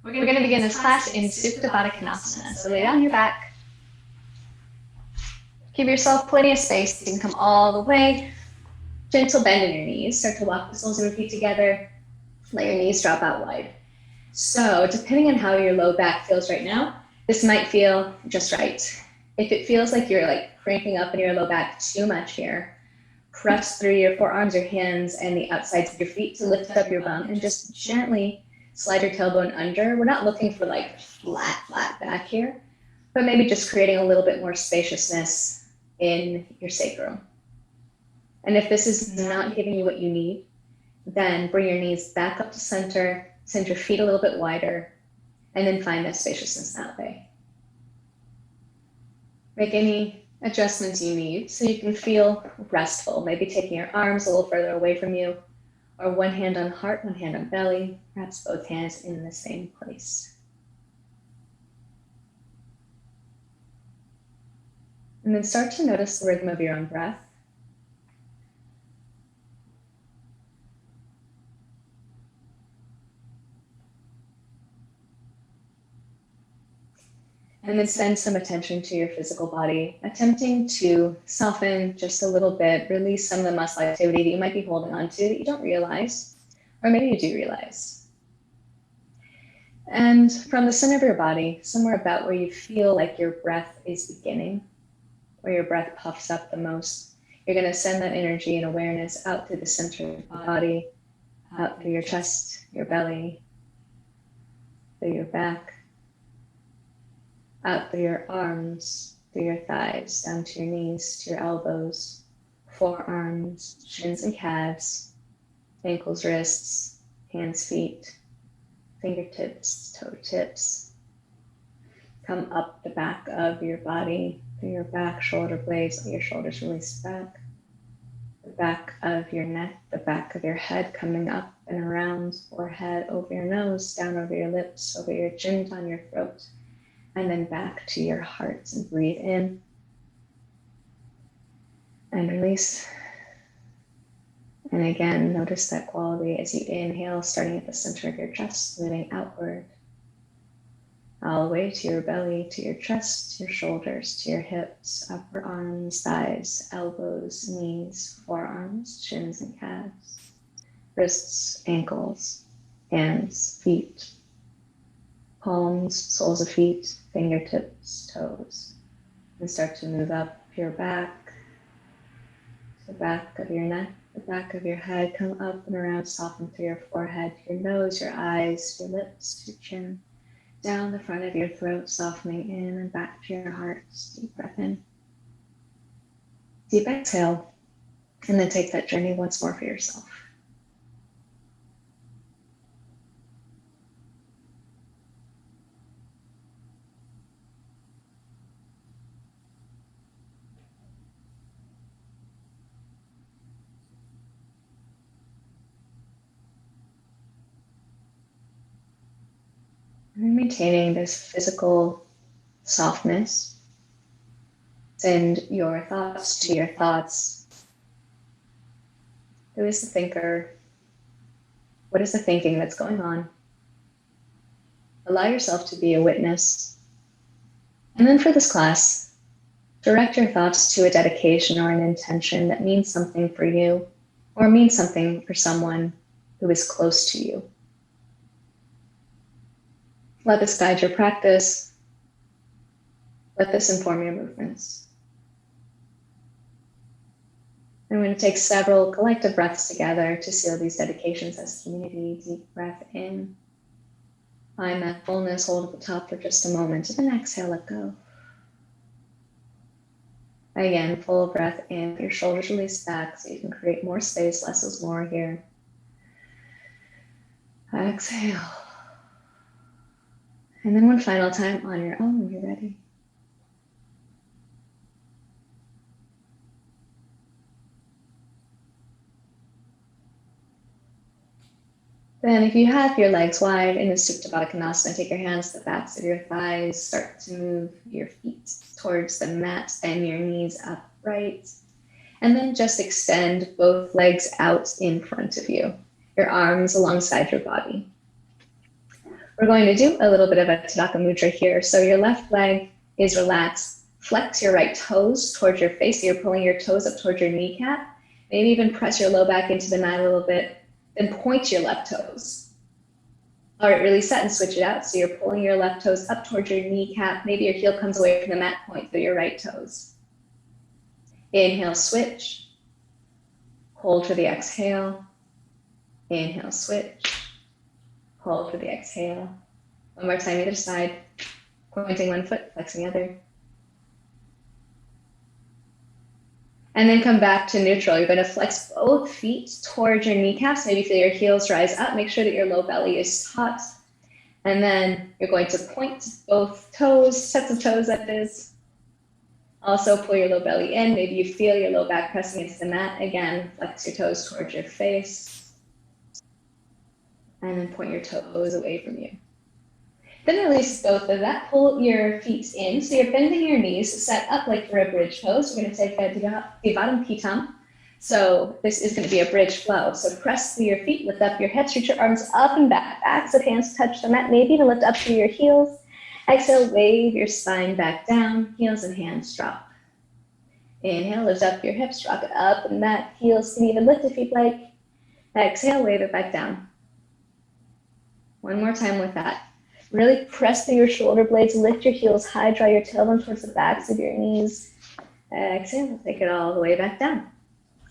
We're going to begin this class in Supta Baddha Konasana. So lay down on your back. Give yourself plenty of space. You can come all the way. Gentle bend in your knees. Start to walk the soles of your feet together. Let your knees drop out wide. So depending on how your low back feels right now, this might feel just right. If it feels like you're like cranking up in your low back too much here, press through your forearms, your hands, and the outsides of your feet to lift up your bum and just gently slide your tailbone under. We're not looking for like flat back here, but maybe just creating a little bit more spaciousness in your sacrum. And if this is not giving you what you need, then bring your knees back up to center, send your feet a little bit wider, and then find that spaciousness that way. Make any adjustments you need so you can feel restful. Maybe taking your arms a little further away from you, or one hand on heart, one hand on belly, perhaps both hands in the same place. And then start to notice the rhythm of your own breath. And then send some attention to your physical body, attempting to soften just a little bit, release some of the muscle activity that you might be holding on to that you don't realize, or maybe you do realize. And from the center of your body, somewhere about where you feel like your breath is beginning, where your breath puffs up the most, you're going to send that energy and awareness out through the center of your body, out through your chest, your belly, through your back, out through your arms, through your thighs, down to your knees, to your elbows, forearms, shins and calves, ankles, wrists, hands, feet, fingertips, toe tips. Come up the back of your body, through your back, shoulder blades, let your shoulders release back. The back of your neck, the back of your head coming up and around, forehead, over your nose, down over your lips, over your chin, down your throat. And then back to your heart, and breathe in and release. And again, notice that quality as you inhale, starting at the center of your chest, moving outward, all the way to your belly, to your chest, your shoulders, to your hips, upper arms, thighs, elbows, knees, forearms, shins and calves, wrists, ankles, hands, feet, palms, soles of feet, fingertips, toes, and start to move up your back, the back of your neck, the back of your head, come up and around, soften through your forehead, your nose, your eyes, your lips, your chin, down the front of your throat, softening in and back to your heart. Deep breath in, deep exhale, and then take that journey once more for yourself. And maintaining this physical softness, send your thoughts to your thoughts. Who is the thinker? What is the thinking that's going on? Allow yourself to be a witness. And then for this class, direct your thoughts to a dedication or an intention that means something for you or means something for someone who is close to you. Let this guide your practice. Let this inform your movements. And we're going to take several collective breaths together to seal these dedications as community. Deep breath in. Find that fullness, hold at the top for just a moment, and then exhale, let go. Again, full breath in, your shoulders release back so you can create more space, less is more here. Exhale. And then one final time on your own when you're ready. Then if you have your legs wide in the Supta Baddha Konasana, take your hands to the backs of your thighs, start to move your feet towards the mat and your knees upright. And then just extend both legs out in front of you, your arms alongside your body. We're going to do a little bit of a Tadaka Mudra here. So your left leg is relaxed. Flex your right toes towards your face. So you're pulling your toes up towards your kneecap. Maybe even press your low back into the mat a little bit. Then point your left toes. All right, really set and switch it out. So you're pulling your left toes up towards your kneecap. Maybe your heel comes away from the mat, point through your right toes. Inhale, switch. Hold for the exhale. Inhale, switch. Hold for the exhale. One more time, either side. Pointing one foot, flexing the other. And then come back to neutral. You're going to flex both feet towards your kneecaps. Maybe feel your heels rise up. Make sure that your low belly is taut. And then you're going to point both toes, sets of toes that is. Also pull your low belly in. Maybe you feel your low back pressing into the mat. Again, flex your toes towards your face. And then point your toes away from you. Then release both of that. Pull your feet in. So you're bending your knees, set up like for a bridge pose. We're going to take a Divatam Pitam. So this is going to be a bridge flow. So press through your feet, lift up your hips, reach your arms up and back. Backs of hands touch the mat. Maybe even lift up through your heels. Exhale, wave your spine back down. Heels and hands drop. Inhale, lift up your hips, rock it up and back. Heels can even lift if you'd like. Exhale, wave it back down. One more time with that. Really press through your shoulder blades, lift your heels high, draw your tailbone towards the backs of your knees. Exhale, take it all the way back down.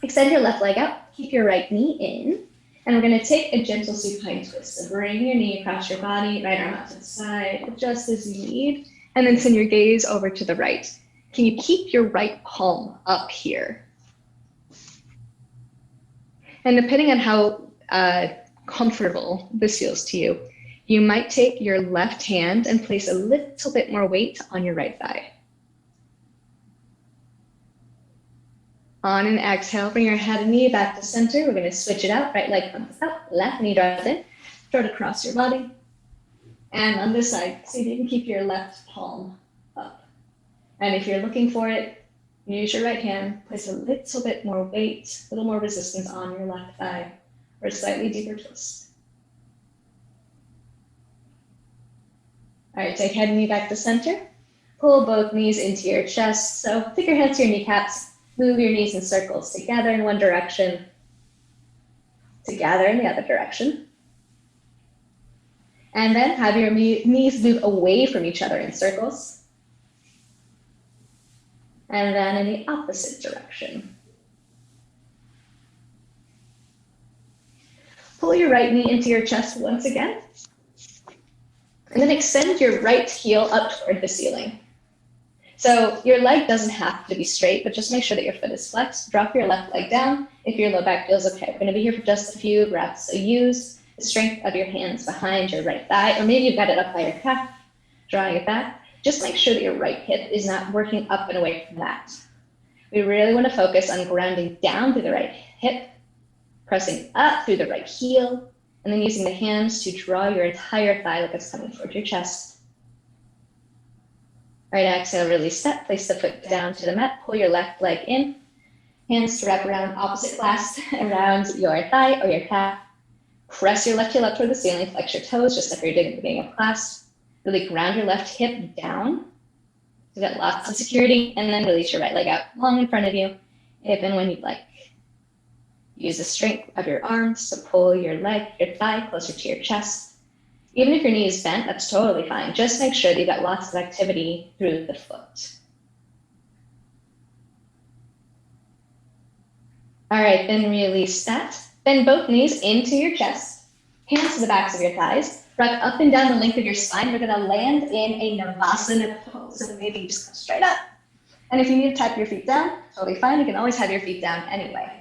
Extend your left leg out, keep your right knee in, and we're gonna take a gentle supine twist. So bring your knee across your body, right arm out to the side, adjust as you need, and then send your gaze over to the right. Can you keep your right palm up here? And depending on how comfortable this feels to you, you might take your left hand and place a little bit more weight on your right thigh. On an exhale, bring your head and knee back to center. We're going to switch it out. Right leg comes out, left knee draws in, throw it across your body. And on this side, see if you can keep your left palm up. And if you're looking for it, use your right hand, place a little bit more weight, a little more resistance on your left thigh, or a slightly deeper twist. All right, take head and knee back to center. Pull both knees into your chest. So take your hands to your kneecaps, move your knees in circles, together in one direction, together in the other direction. And then have your knees move away from each other in circles. And then in the opposite direction. Pull your right knee into your chest once again. And then extend your right heel up toward the ceiling. So your leg doesn't have to be straight, but just make sure that your foot is flexed. Drop your left leg down if your low back feels okay. We're going to be here for just a few breaths. So use the strength of your hands behind your right thigh, or maybe you've got it up by your calf, drawing it back. Just make sure that your right hip is not working up and away from that. We really want to focus on grounding down through the right hip, pressing up through the right heel, and then using the hands to draw your entire thigh like it's coming towards your chest. All right, exhale, release that. Place the foot down to the mat. Pull your left leg in. Hands to wrap around opposite clasp around your thigh or your calf. Press your left heel up toward the ceiling. Flex your toes, just like you're doing at the beginning of class. Really ground your left hip down. So get lots of security, and then release your right leg out long in front of you, if and when you'd like. Use the strength of your arms to pull your thigh closer to your chest. Even if your knee is bent, that's totally fine. Just make sure that you've got lots of activity through the foot. All right, then release that. Bend both knees into your chest, hands to the backs of your thighs. Rock up and down the length of your spine. We're going to land in a Navasana pose. So maybe you just come straight up. And if you need to tap your feet down, totally fine. You can always have your feet down anyway.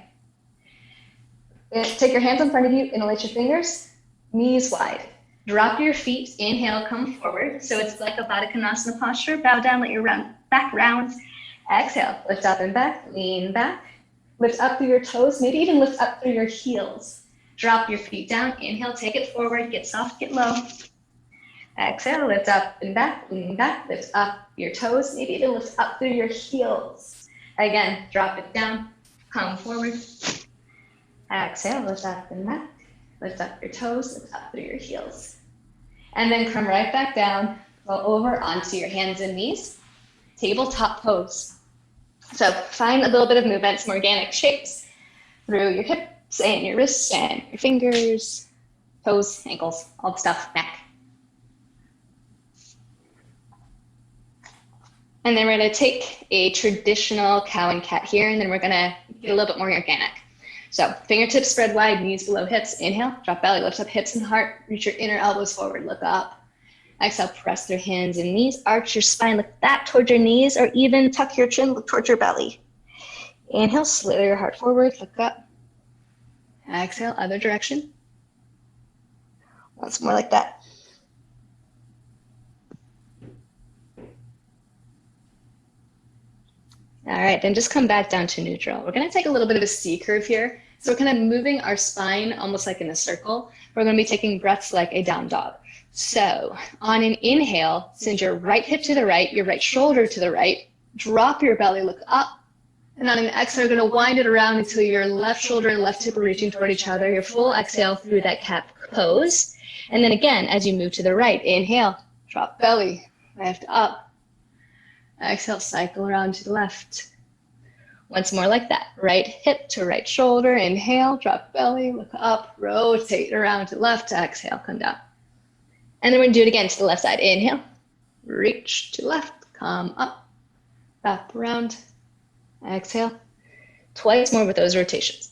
Take your hands in front of you, interlace your fingers, knees wide. Drop your feet, inhale, come forward. So it's like a Baddha Konasana posture. Bow down, let your back round. Exhale, lift up and back, lean back. Lift up through your toes, maybe even lift up through your heels. Drop your feet down, inhale, take it forward, get soft, get low. Exhale, lift up and back, lean back, lift up your toes, maybe even lift up through your heels. Again, drop it down, come forward. Exhale, lift up and back, lift up your toes, lift up through your heels. And then come right back down, go over onto your hands and knees, tabletop pose. So find a little bit of movement, some organic shapes through your hips and your wrists and your fingers, toes, ankles, all the stuff, neck. And then we're going to take a traditional cow and cat here, and then we're going to get a little bit more organic. So fingertips spread wide, knees below hips. Inhale, drop belly, lift up hips and heart. Reach your inner elbows forward, look up. Exhale, press through hands and knees. Arch your spine, look back towards your knees, or even tuck your chin, look towards your belly. Inhale, slither your heart forward, look up. Exhale, other direction. Once more like that. All right, then just come back down to neutral. We're gonna take a little bit of a C curve here. So we're kind of moving our spine almost like in a circle. We're gonna be taking breaths like a down dog. So on an inhale, send your right hip to the right, your right shoulder to the right, drop your belly, look up. And on an exhale, you're gonna wind it around until your left shoulder and left hip are reaching toward each other. Your full exhale through that cat pose. And then again, as you move to the right, inhale, drop belly, lift up. Exhale, cycle around to the left. Once more like that. Right hip to right shoulder. Inhale, drop belly, look up, rotate around to the left. Exhale, come down. And then we're going to do it again to the left side. Inhale, reach to the left, come up, wrap around. Exhale. Twice more with those rotations.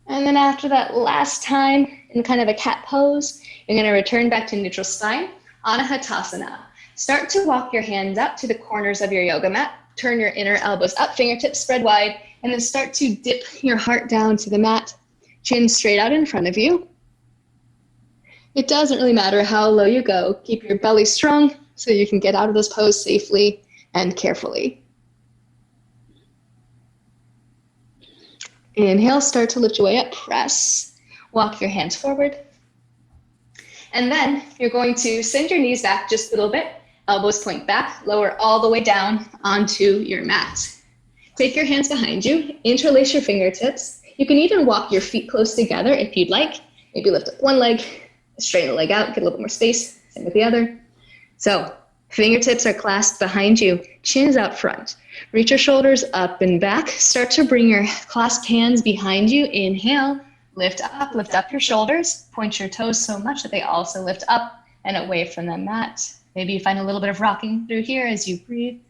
And then after that last time in kind of a cat pose, you're going to return back to neutral spine, Anahatasana. Start to walk your hands up to the corners of your yoga mat. Turn your inner elbows up, fingertips spread wide, and then start to dip your heart down to the mat, chin straight out in front of you. It doesn't really matter how low you go. Keep your belly strong so you can get out of this pose safely and carefully. Inhale, start to lift your way up, press, walk your hands forward. And then you're going to send your knees back just a little bit, elbows point back, lower all the way down onto your mat. Take your hands behind you, interlace your fingertips. You can even walk your feet close together if you'd like. Maybe lift up one leg, straighten the leg out, get a little bit more space, same with the other. So fingertips are clasped behind you, chin's out front. Reach your shoulders up and back. Start to bring your clasped hands behind you. Inhale, lift up your shoulders. Point your toes so much that they also lift up and away from the mat. Maybe you find a little bit of rocking through here as you breathe.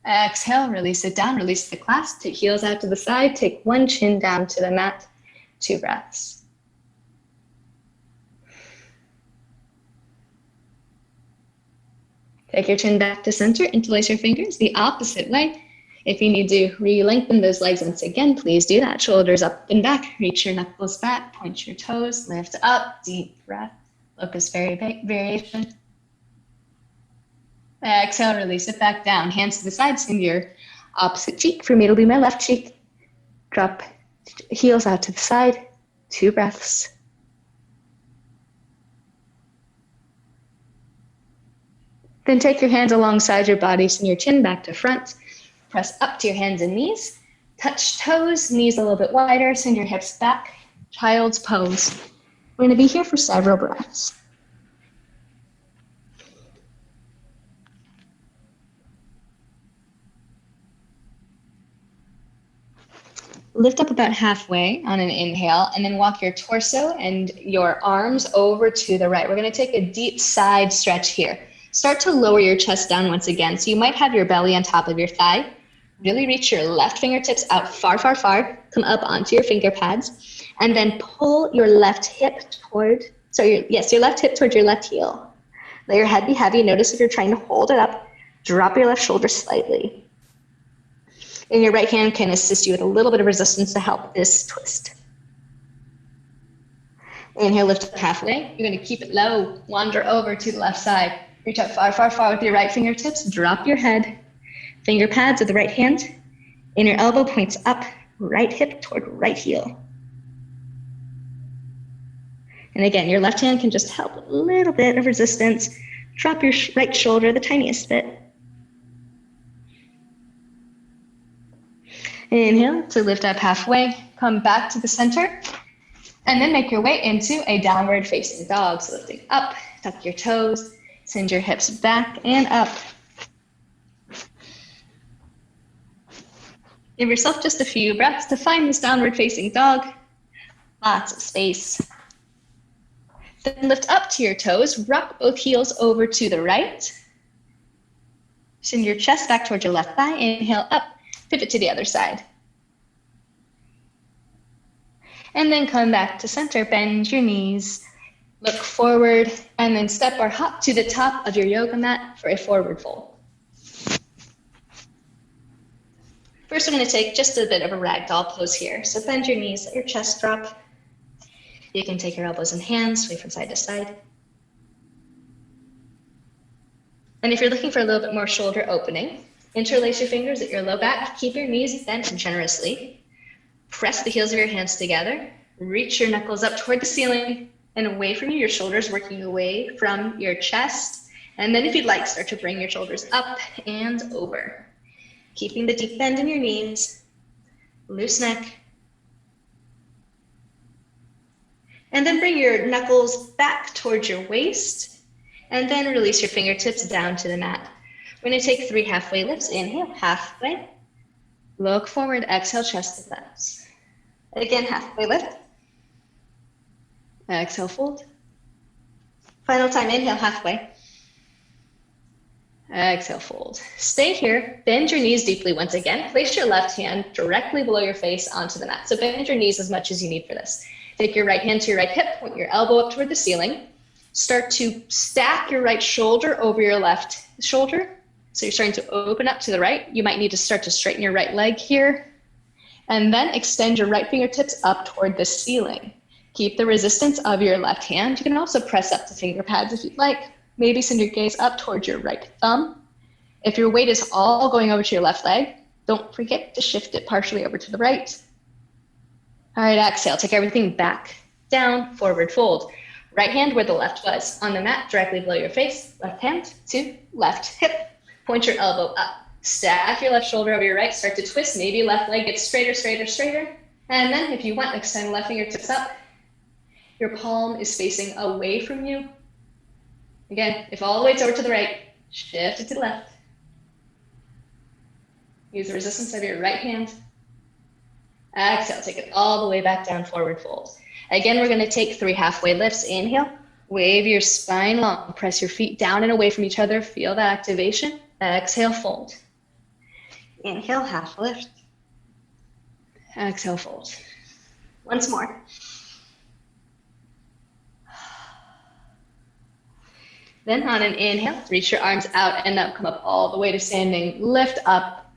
Exhale, release it down, release the clasp. Take heels out to the side. Take one chin down to the mat. 2 breaths. Take your chin back to center, interlace your fingers the opposite way. If you need to re-lengthen those legs once again, please do that. Shoulders up and back, reach your knuckles back, point your toes, lift up, deep breath, locust variation. Exhale, release it back down. Hands to the side, send your opposite cheek. For me, it'll be my left cheek. Drop heels out to the side, 2 breaths. Then take your hands alongside your body, send your chin back to front. Press up to your hands and knees. Touch toes, knees a little bit wider. Send your hips back. Child's pose. We're going to be here for several breaths. Lift up about halfway on an inhale, and then walk your torso and your arms over to the right. We're going to take a deep side stretch here. Start to lower your chest down once again. So you might have your belly on top of your thigh. Really reach your left fingertips out far, far, far. Come up onto your finger pads. And then pull your left hip toward, your left hip towards your left heel. Let your head be heavy. Notice if you're trying to hold it up, drop your left shoulder slightly. And your right hand can assist you with a little bit of resistance to help this twist. Inhale, lift up halfway. You're going to keep it low. Wander over to the left side. Reach up far, far, far with your right fingertips. Drop your head. Finger pads of the right hand. Inner elbow points up. Right hip toward right heel. And again, your left hand can just help a little bit of resistance. Drop your right shoulder the tiniest bit. Inhale to lift up halfway, come back to the center, and then make your way into a downward facing dog. So lifting up, tuck your toes, send your hips back and up. Give yourself just a few breaths to find this downward facing dog. Lots of space. Then lift up to your toes, rock both heels over to the right. Send your chest back towards your left thigh. Inhale up, pivot to the other side. And then come back to center, bend your knees, look forward, and then step or hop to the top of your yoga mat for a forward fold. First, we're going to take just a bit of a ragdoll pose here. So bend your knees, let your chest drop. You can take your elbows and hands, sway from side to side. And if you're looking for a little bit more shoulder opening, interlace your fingers at your low back, keep your knees bent generously. Press the heels of your hands together, reach your knuckles up toward the ceiling and away from you, your shoulders working away from your chest. And then if you'd like, start to bring your shoulders up and over. Keeping the deep bend in your knees, loose neck. And then bring your knuckles back towards your waist and then release your fingertips down to the mat. We're going to take 3 halfway lifts. Inhale, halfway. Look forward, exhale, chest to thumbs. Again, halfway lift. Exhale, fold. Final time, inhale, halfway. Exhale, fold. Stay here, bend your knees deeply once again. Place your left hand directly below your face onto the mat. So bend your knees as much as you need for this. Take your right hand to your right hip, point your elbow up toward the ceiling. Start to stack your right shoulder over your left shoulder. So you're starting to open up to the right. You might need to start to straighten your right leg here. And then extend your right fingertips up toward the ceiling. Keep the resistance of your left hand. You can also press up to finger pads if you'd like. Maybe send your gaze up towards your right thumb. If your weight is all going over to your left leg, don't forget to shift it partially over to the right. All right, exhale, take everything back, down, forward fold. Right hand where the left was on the mat, directly below your face. Left hand to left hip. Point your elbow up. Stack your left shoulder over your right, start to twist. Maybe left leg gets straighter, straighter, straighter. And then if you want, extend left fingertips up. Your palm is facing away from you. Again, if all the weight's over to the right, shift it to the left. Use the resistance of your right hand. Exhale, take it all the way back down, forward fold. Again, we're gonna take 3 halfway lifts. Inhale, wave your spine long, press your feet down and away from each other, feel that activation. Exhale, fold. Inhale, half lift. Exhale, fold. Once more. Then on an inhale, reach your arms out and up, come up all the way to standing, lift up,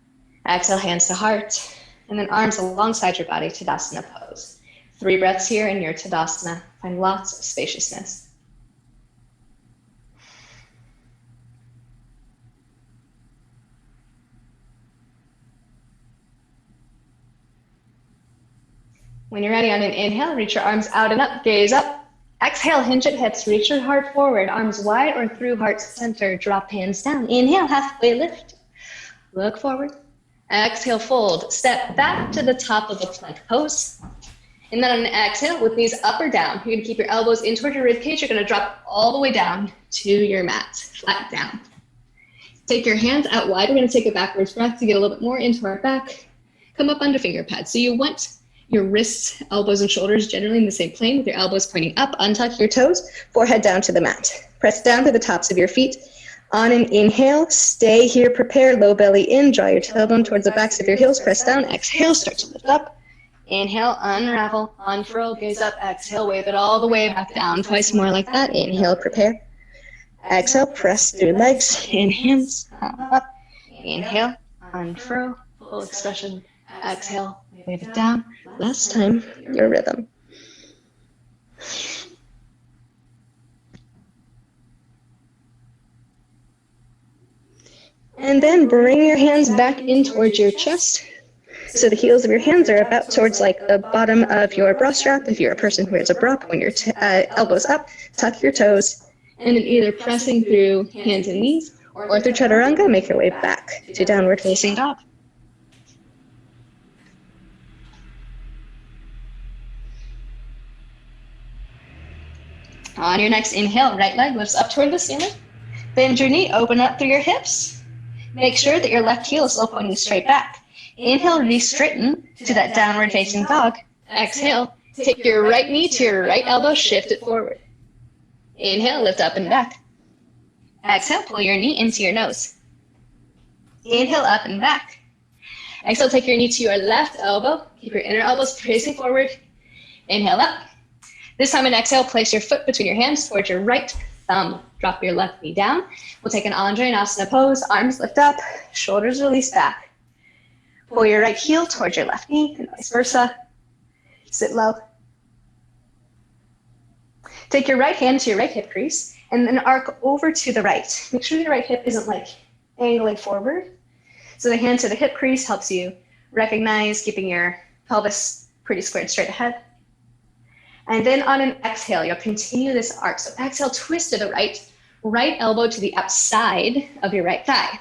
exhale, hands to heart, and then arms alongside your body, Tadasana pose. 3 breaths here in your Tadasana, find lots of spaciousness. When you're ready on an inhale, reach your arms out and up, gaze up. Exhale, hinge at hips, reach your heart forward, arms wide or through heart center, drop hands down. Inhale, halfway lift, look forward. Exhale, fold, step back to the top of the plank pose. And then on an exhale, with knees up or down, you're gonna keep your elbows in toward your rib cage, you're gonna drop all the way down to your mat, flat down. Take your hands out wide, we're gonna take a backwards breath to get a little bit more into our back. Come up under finger pads. So you want your wrists, elbows, and shoulders generally in the same plane with your elbows pointing up. Untuck your toes, forehead down to the mat. Press down to the tops of your feet. On an inhale, stay here, prepare, low belly in, draw your tailbone towards the backs of your heels, press down, exhale, start to lift up. Inhale, unravel, unfurl, gaze up, exhale, wave it all the way back down. Twice more like that. Inhale, prepare. Exhale, press through legs and hands, up. Inhale, unfurl, full expression. Exhale, wave it down. Last time, your rhythm. And then bring your hands back in towards your chest. So the heels of your hands are about towards like the bottom of your bra strap. If you're a person who wears a bra, point your elbows up, tuck your toes, and then either pressing through hands and knees or through chaturanga, make your way back to downward facing dog. On your next inhale, right leg lifts up toward the ceiling. Bend your knee, open up through your hips. Make sure that your left heel is still pointing straight back. Inhale, re-straighten to that downward facing dog. Exhale, take your right knee to your right elbow, shift it forward. Inhale, lift up and back. Exhale, pull your knee into your nose. Inhale, up and back. Exhale, take your knee to your left elbow. Keep your inner elbows facing forward. Inhale up. This time in exhale, place your foot between your hands towards your right thumb. Drop your left knee down. We'll take an Anjaneyasana pose. Arms lift up, shoulders release back. Pull your right heel towards your left knee and vice versa. Sit low. Take your right hand to your right hip crease and then arc over to the right. Make sure your right hip isn't like angling forward. So the hand to the hip crease helps you recognize keeping your pelvis pretty squared straight ahead. And then on an exhale, you'll continue this arc. So exhale, twist to the right elbow to the outside of your right thigh.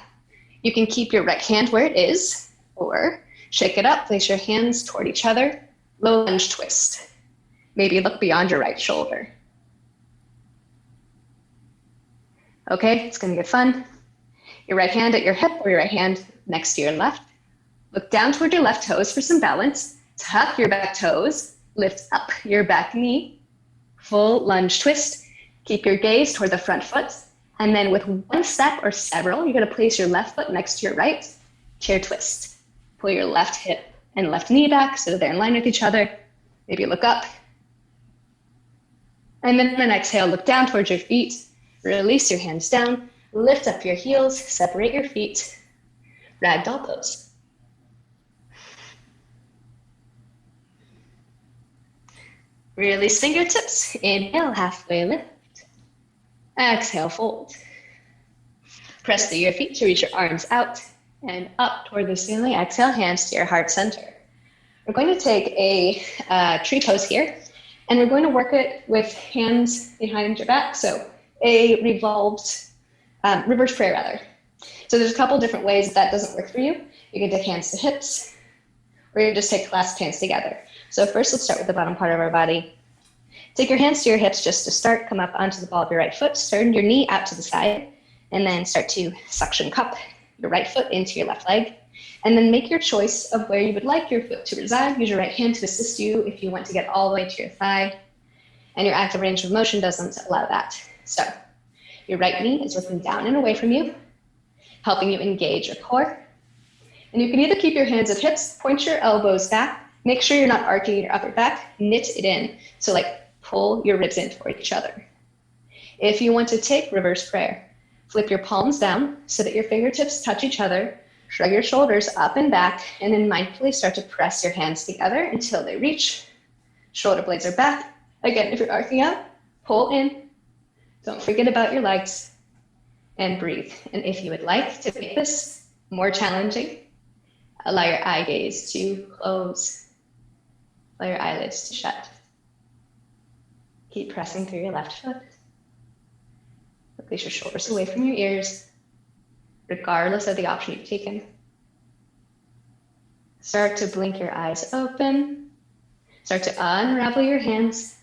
You can keep your right hand where it is, or shake it up, place your hands toward each other, low lunge twist. Maybe look beyond your right shoulder. Okay, it's gonna get fun. Your right hand at your hip or your right hand next to your left. Look down toward your left toes for some balance. Tuck your back toes, lift up your back knee, full lunge twist. Keep your gaze toward the front foot. And then with one step or several, you're gonna place your left foot next to your right, chair twist. Pull your left hip and left knee back so that they're in line with each other. Maybe look up. And then on an exhale, look down towards your feet. Release your hands down. Lift up your heels. Separate your feet. Ragdoll pose. Release fingertips. Inhale, halfway lift. Exhale, fold. Press through your feet to reach your arms out and up toward the ceiling. Exhale, hands to your heart center. We're going to take a tree pose here, and we're going to work it with hands behind your back. So a revolved reverse prayer rather. So there's a couple different ways that doesn't work for you. You can take hands to hips, or you can just take clasped hands together. So first, let's start with the bottom part of our body. Take your hands to your hips just to start. Come up onto the ball of your right foot. Turn your knee out to the side, and then start to suction cup your right foot into your left leg. And then make your choice of where you would like your foot to reside. Use your right hand to assist you if you want to get all the way to your thigh. And your active range of motion doesn't allow that. So your right knee is looking down and away from you, helping you engage your core. And you can either keep your hands at hips, point your elbows back, make sure you're not arching your upper back, knit it in. So like pull your ribs in toward each other. If you want to take reverse prayer, flip your palms down so that your fingertips touch each other, shrug your shoulders up and back, and then mindfully start to press your hands together until they reach. Shoulder blades are back. Again, if you're arcing out, pull in. Don't forget about your legs and breathe. And if you would like to make this more challenging, allow your eye gaze to close, allow your eyelids to shut. Keep pressing through your left foot. Place your shoulders away from your ears, regardless of the option you've taken. Start to blink your eyes open. Start to unravel your hands.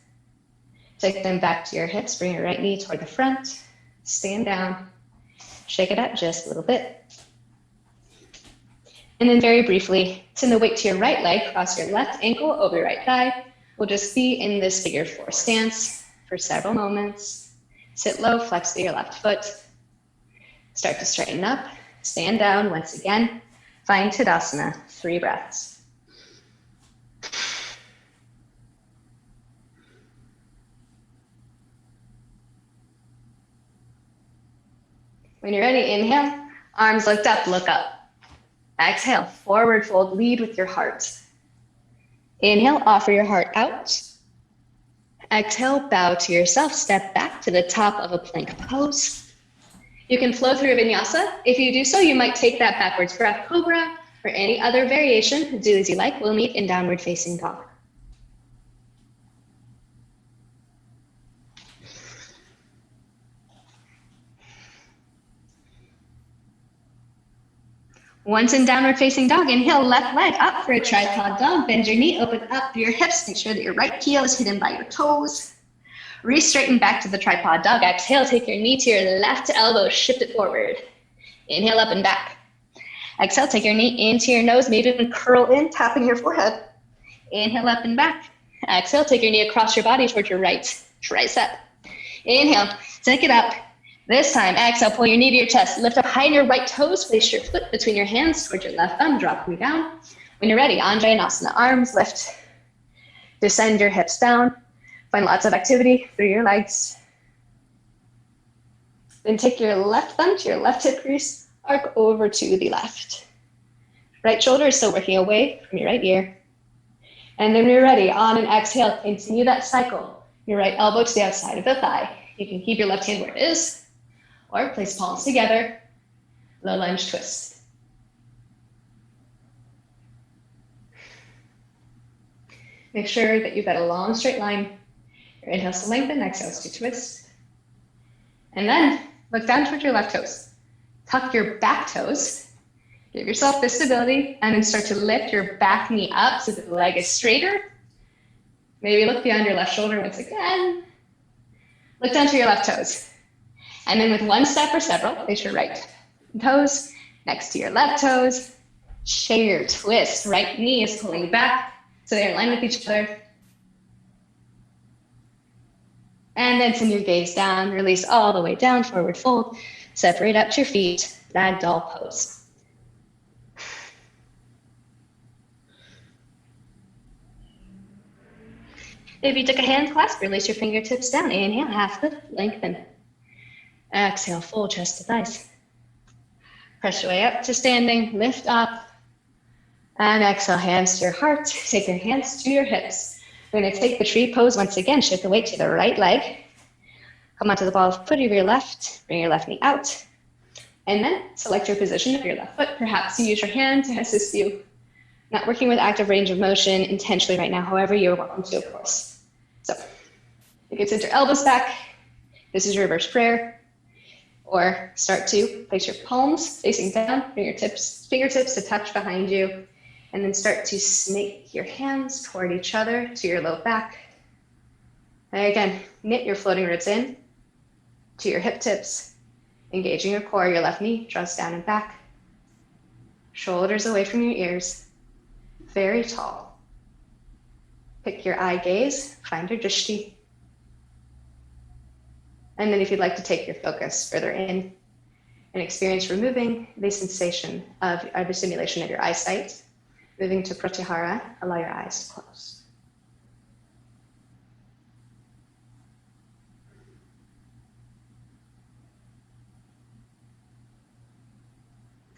Take them back to your hips. Bring your right knee toward the front. Stand down. Shake it up just a little bit. And then very briefly, send the weight to your right leg. Cross your left ankle over your right thigh. We'll just be in this figure 4 stance for several moments. Sit low, flex through your left foot. Start to straighten up. Stand down once again. Find Tadasana, 3 breaths. When you're ready, inhale, arms lift up, look up. Exhale, forward fold, lead with your heart. Inhale, offer your heart out. Exhale, bow to yourself, step back to the top of a plank pose. You can flow through a vinyasa. If you do so, you might take that backwards breath, cobra, or any other variation. Do as you like. We'll meet in downward facing dog. Once in downward facing dog, inhale, left leg up for a tripod dog. Bend your knee, open up your hips. Make sure that your right heel is hidden by your toes. Re-straighten back to the tripod dog. Exhale, take your knee to your left elbow, shift it forward. Inhale, up and back. Exhale, take your knee into your nose, maybe even curl in, tapping your forehead. Inhale, up and back. Exhale, take your knee across your body towards your right tricep. Inhale, take it up. This time, exhale, pull your knee to your chest. Lift up high in your right toes. Place your foot between your hands towards your left thumb. Drop me down. When you're ready, Anjaneyasana, arms lift. Descend your hips down. Find lots of activity through your legs. Then take your left thumb to your left hip crease. Arc over to the left. Right shoulder is still working away from your right ear. And then when you're ready, on an exhale, continue that cycle. Your right elbow to the outside of the thigh. You can keep your left hand where it is, or place palms together, low lunge twist. Make sure that you've got a long straight line. Your inhales to lengthen, exhales to twist. And then look down towards your left toes. Tuck your back toes. Give yourself this stability, and then start to lift your back knee up so that the leg is straighter. Maybe look beyond your left shoulder once again. Look down to your left toes. And then with one step or several, place your right toes next to your left toes. Share your twist. Right knee is pulling back so they're in line with each other. And then send your gaze down. Release all the way down, forward fold. Separate up to your feet, ragdoll pose. If you took a hand clasp, release your fingertips down. Inhale, half lift, lengthen. Exhale, full chest to thighs. Press your way up to standing, lift up. And exhale, hands to your heart. Take your hands to your hips. We're gonna take the tree pose once again. Shift the weight to the right leg. Come onto the ball of foot of your left. Bring your left knee out. And then select your position of your left foot. Perhaps you use your hand to assist you. Not working with active range of motion intentionally right now, however you're welcome to, of course. So you can send your elbows back. This is your reverse prayer. Or start to place your palms facing down, bring your fingertips to touch behind you, and then start to snake your hands toward each other to your low back. And again, knit your floating ribs in to your hip tips, engaging your core. Your left knee draws down and back. Shoulders away from your ears, very tall. Pick your eye gaze, find your drishti. And then if you'd like to take your focus further in and experience removing the sensation of the stimulation of your eyesight, moving to pratyahara, allow your eyes to close.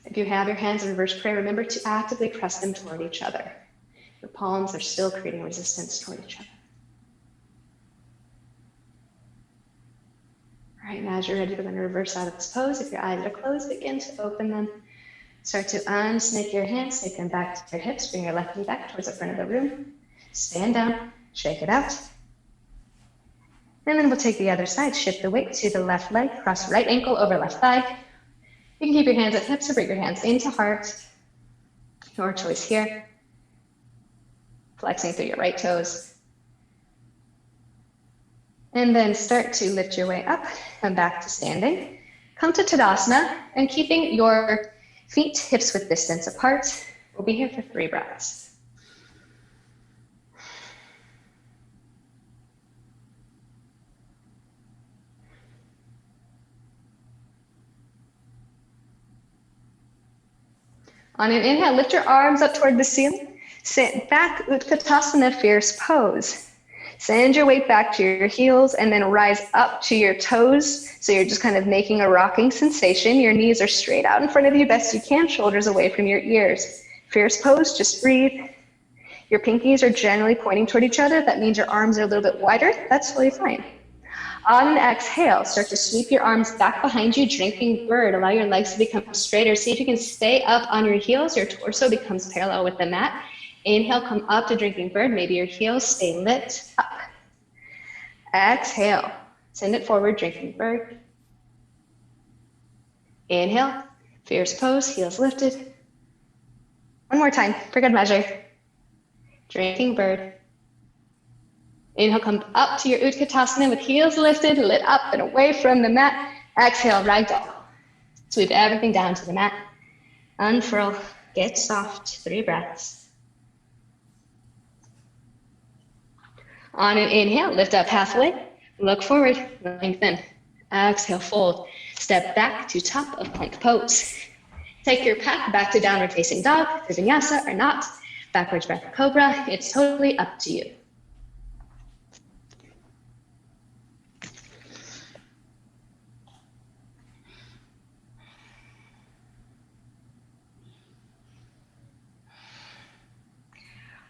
If you have your hands in reverse prayer, remember to actively press them toward each other. Your palms are still creating resistance toward each other. All right, now as you're ready, we're going to reverse out of this pose. If your eyes are closed, begin to open them. Start to unsnake your hands, take them back to your hips, bring your left knee back towards the front of the room. Stand down, shake it out. And then we'll take the other side, shift the weight to the left leg, cross right ankle over left thigh. You can keep your hands at hips or bring your hands into heart. Your choice here. Flexing through your right toes. And then start to lift your way up and back to standing. Come to Tadasana, and keeping your feet hips width distance apart. We'll be here for 3 breaths. On an inhale, lift your arms up toward the ceiling. Sit back, Utkatasana, fierce pose. Send your weight back to your heels and then rise up to your toes. So you're just kind of making a rocking sensation. Your knees are straight out in front of you best you can, shoulders away from your ears. Fierce pose, just breathe. Your pinkies are generally pointing toward each other. That means your arms are a little bit wider. That's totally fine. On an exhale, start to sweep your arms back behind you, drinking bird. Allow your legs to become straighter. See if you can stay up on your heels. Your torso becomes parallel with the mat. Inhale, come up to drinking bird. Maybe your heels stay lit up. Exhale, send it forward, drinking bird. Inhale, fierce pose, heels lifted. One more time, for good measure. Drinking bird. Inhale, come up to your Utkatasana with heels lifted, lit up and away from the mat. Exhale, ragdoll. Sweep everything down to the mat. Unfurl, get soft, 3 breaths. On an inhale, lift up halfway, look forward, lengthen. Exhale, fold. Step back to top of plank pose. Take your path back to downward facing dog, for vinyasa or not. Backwards breath cobra, it's totally up to you.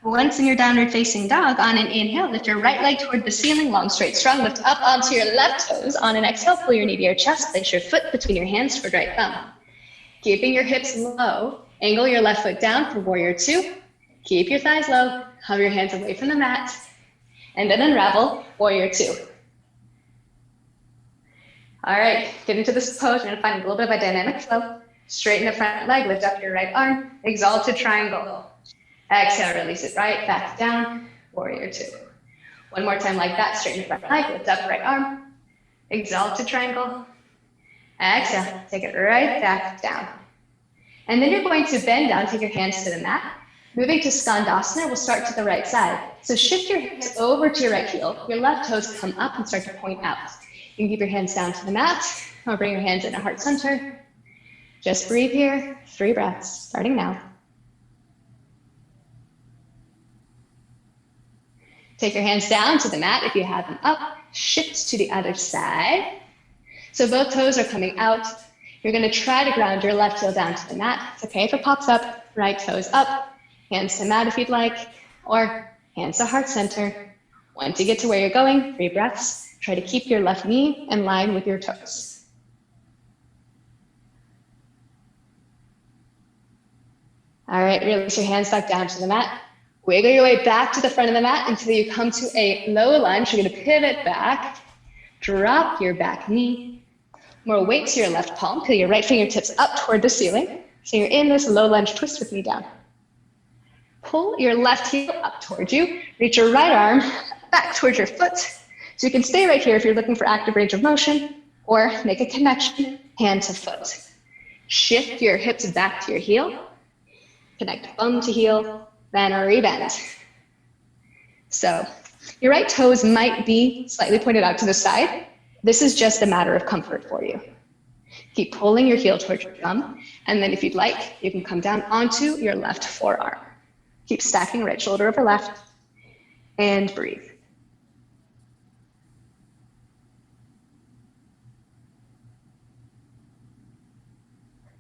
Once in your downward facing dog, on an inhale, lift your right leg toward the ceiling, long, straight, strong. Lift up onto your left toes. On an exhale, pull your knee to your chest. Place your foot between your hands toward right thumb. Keeping your hips low, angle your left foot down for warrior 2. Keep your thighs low, hover your hands away from the mat, and then unravel, warrior 2. All right, get into this pose. We're gonna find a little bit of a dynamic flow. Straighten the front leg, lift up your right arm, exalted triangle. Exhale, release it right back down, warrior 2. One more time like that, straighten the front leg, lift up right arm, exalted triangle. Exhale, take it right back down. And then you're going to bend down, take your hands to the mat. Moving to Skandasana, we'll start to the right side. So shift your hips over to your right heel. Your left toes come up and start to point out. You can keep your hands down to the mat or bring your hands into heart center. Just breathe here, 3 breaths, starting now. Take your hands down to the mat if you have them up. Shift to the other side. So both toes are coming out. You're going to try to ground your left heel down to the mat. It's okay if it pops up. Right toes up. Hands to mat if you'd like. Or hands to heart center. Once you get to where you're going, 3 breaths. Try to keep your left knee in line with your toes. All right, release your hands back down to the mat. Wiggle your way back to the front of the mat until you come to a low lunge. You're going to pivot back, drop your back knee. More weight to your left palm, peel your right fingertips up toward the ceiling. So you're in this low lunge twist with me down. Pull your left heel up towards you. Reach your right arm back towards your foot. So you can stay right here if you're looking for active range of motion, or make a connection, hand to foot. Shift your hips back to your heel. Connect bum to heel. Then rebend. So your right toes might be slightly pointed out to the side. This is just a matter of comfort for you. Keep pulling your heel towards your thumb, and then if you'd like, you can come down onto your left forearm. Keep stacking right shoulder over left, and breathe.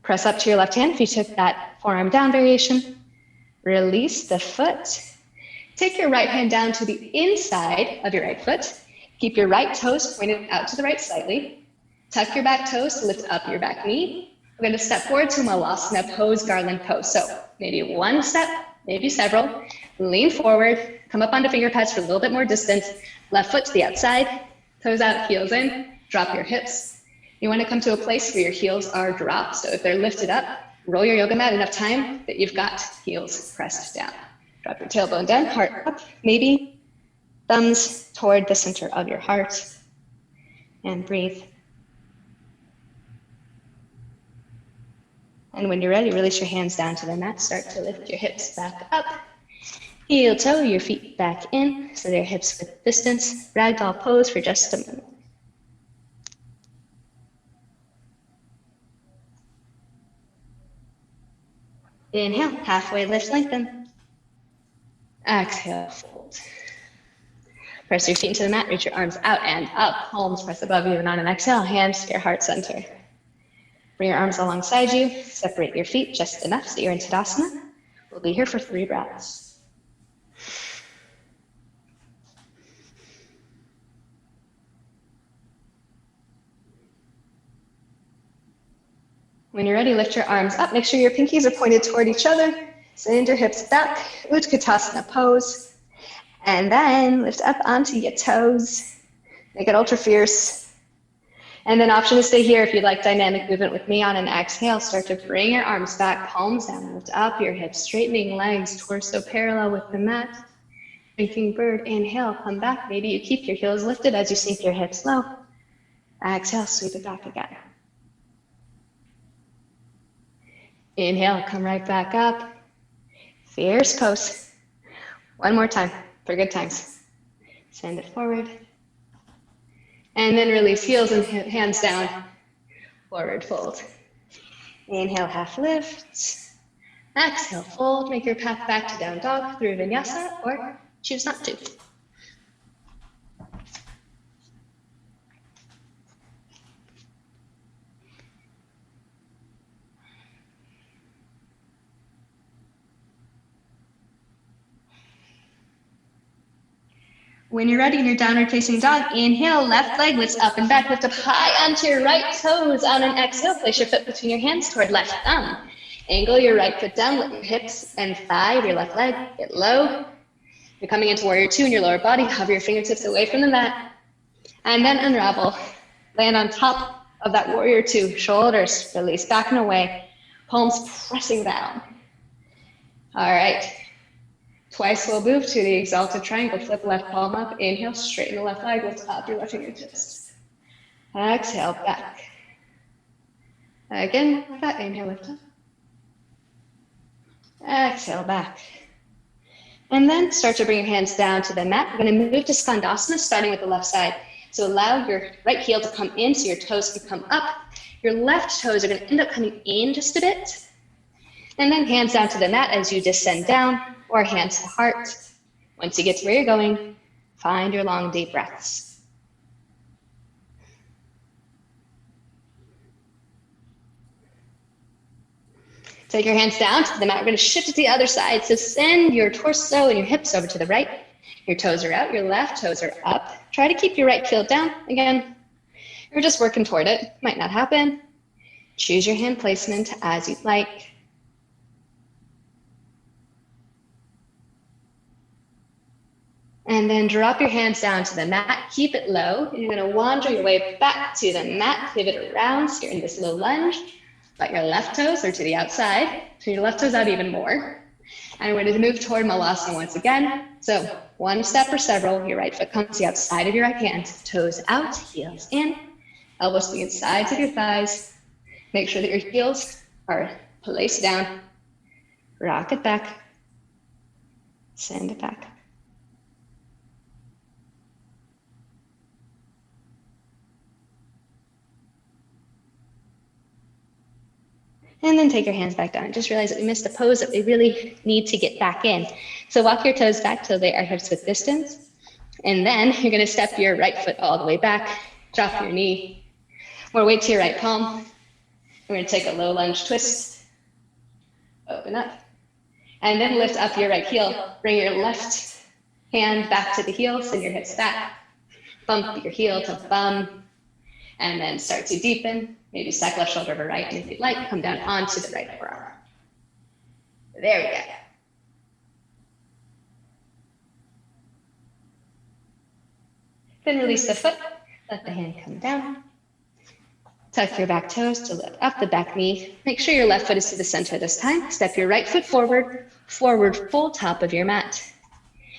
Press up to your left hand if you took that forearm down variation. Release the foot. Take your right hand down to the inside of your right foot. Keep your right toes pointed out to the right slightly. Tuck your back toes to lift up your back knee. We're going to step forward to Malasana pose, garland pose. So maybe one step, maybe several. Lean forward, come up onto finger pads for a little bit more distance. Left foot to the outside, toes out, heels in, drop your hips. You want to come to a place where your heels are dropped. So if they're lifted up, roll your yoga mat enough time that you've got heels pressed down. Drop your tailbone down, heart up, maybe thumbs toward the center of your heart, and breathe. And when you're ready, release your hands down to the mat. Start to lift your hips back up. Heel toe your feet back in so they're hips width distance. Ragdoll pose for just a moment. Inhale, halfway lift, lengthen. Exhale, fold. Press your feet into the mat, reach your arms out and up. Palms press above you, and on an exhale, hands to your heart center. Bring your arms alongside you, separate your feet just enough so you're in Tadasana. We'll be here for 3 breaths. When you're ready, lift your arms up. Make sure your pinkies are pointed toward each other. Send your hips back, Utkatasana pose. And then lift up onto your toes. Make it ultra fierce. And then option to stay here if you'd like dynamic movement with me. On an exhale, start to bring your arms back, palms down, lift up your hips, straightening legs, torso parallel with the mat. Shrinking bird, inhale, come back. Maybe you keep your heels lifted as you sink your hips low. Exhale, sweep it back again. Inhale, come right back up. Fierce pose. One more time for good times. Send it forward. And then release heels and hands down. Forward fold. Inhale, half lift. Exhale, fold. Make your path back to down dog through Vinyasa, or choose not to. When you're ready in your downward facing dog, inhale, left leg lifts up and back, lift up high onto your right toes. On an exhale, place your foot between your hands toward left thumb. Angle your right foot down, let your hips and thigh of your left leg get low. You're coming into warrior two in your lower body, hover your fingertips away from the mat, and then unravel. Land on top of that warrior two, shoulders release back and away, palms pressing down. All right. Twice we'll move to the exalted triangle. Flip left palm up. Inhale, straighten the left leg, lift up your left fingertips. Exhale, back. Again, like that. Inhale, lift up. Exhale, back. And then start to bring your hands down to the mat. We're going to move to Skandasana, starting with the left side. So allow your right heel to come in so your toes can come up. Your left toes are going to end up coming in just a bit. And then hands down to the mat as you descend down, or hands to heart. Once you get to where you're going, find your long, deep breaths. Take your hands down to the mat. We're going to shift to the other side. So send your torso and your hips over to the right. Your toes are out, your left toes are up. Try to keep your right heel down. Again, you're just working toward it. Might not happen. Choose your hand placement as you'd like. And then drop your hands down to the mat, keep it low. You're gonna wander your way back to the mat, pivot around, so you're in this low lunge. Let your left toes are to the outside, so your left toes out even more. And we're gonna move toward Malasana once again. So one step or several, your right foot comes to the outside of your right hand, toes out, heels in, elbows to the insides of your thighs. Make sure that your heels are placed down. Rock it back, send it back. And then take your hands back down. Just realize that we missed a pose that we really need to get back in. So walk your toes back till they are hips width distance. And then you're gonna step your right foot all the way back, drop your knee, or weight to your right palm. We're gonna take a low lunge twist, open up, and then lift up your right heel. Bring your left hand back to the heel, send your hips back, bump your heel to bum, and then start to deepen. Maybe stack left shoulder to right, and if you'd like, come down onto the right forearm. There we go. Then release the foot, let the hand come down. Tuck your back toes to lift up the back knee. Make sure your left foot is to the center this time. Step your right foot forward, forward full top of your mat.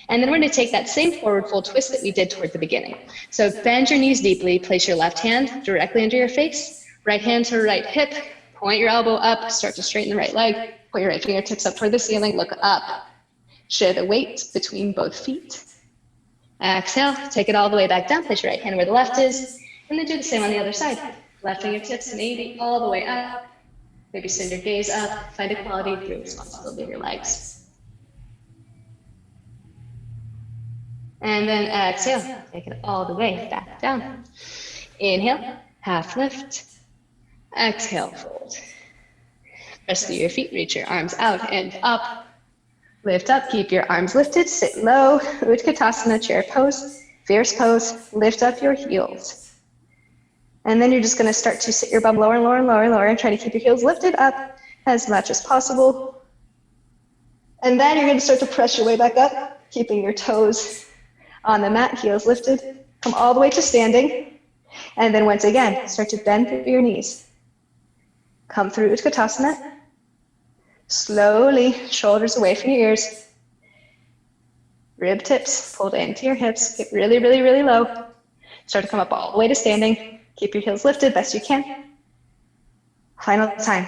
And then we're going to take that same forward full twist that we did toward the beginning. So bend your knees deeply, place your left hand directly under your face. Right hand to right hip, point your elbow up, start to straighten the right leg, point your right fingertips up toward the ceiling, look up. Share the weight between both feet. Exhale, take it all the way back down, place your right hand where the left is, and then do the same on the other side. Left fingertips maybe all the way up, maybe send your gaze up, find equality through responsibility of your legs. And then exhale, take it all the way back down. Inhale, half lift. Exhale, fold. Press through your feet, reach your arms out and up. Lift up, keep your arms lifted, sit low. Utkatasana, chair pose, fierce pose. Lift up your heels. And then you're just gonna start to sit your bum lower and lower and lower and lower and try to keep your heels lifted up as much as possible. And then you're gonna start to press your way back up, keeping your toes on the mat, heels lifted. Come all the way to standing. And then once again, start to bend through your knees. Come through Utkatasana. Slowly, shoulders away from your ears. Rib tips pulled into your hips. Get really, really, really low. Start to come up all the way to standing. Keep your heels lifted best you can. Final time.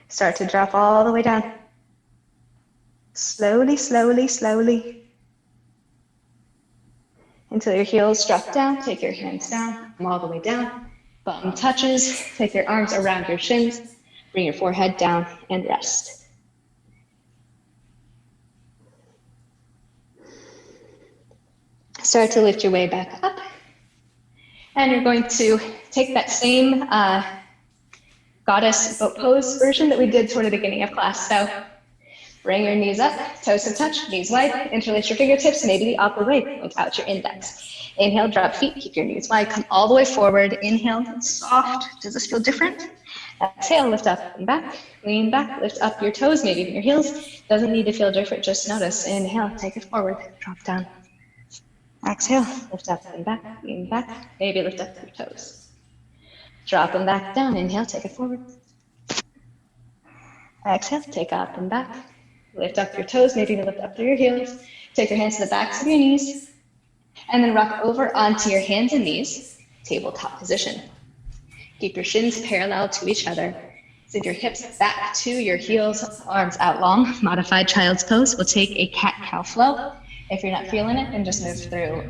Start to drop all the way down. Slowly, slowly, slowly. Until your heels drop down, take your hands down, come all the way down. Bum touches, take your arms around your shins. Bring your forehead down and rest. Start to lift your way back up. And you're going to take that same goddess boat pose version that we did toward the beginning of class. So bring your knees up, toes to touch, knees wide, interlace your fingertips, maybe the opposite way, point out your index. Inhale, drop feet, keep your knees wide, come all the way forward. Inhale, soft. Does this feel different? Exhale, lift up and back, lean back, lift up your toes, maybe even your heels. Doesn't need to feel different, just notice. Inhale, take it forward, drop down. Exhale, lift up and back, lean back, maybe lift up your toes. Drop them back down, inhale, take it forward. Exhale, take up and back. Lift up your toes, maybe lift up through your heels. Take your hands to the backs of your knees. And then rock over onto your hands and knees, tabletop position. Keep your shins parallel to each other. Send your hips back to your heels, arms out long. Modified child's pose. We'll take a cat-cow flow. If you're not feeling it, then just move through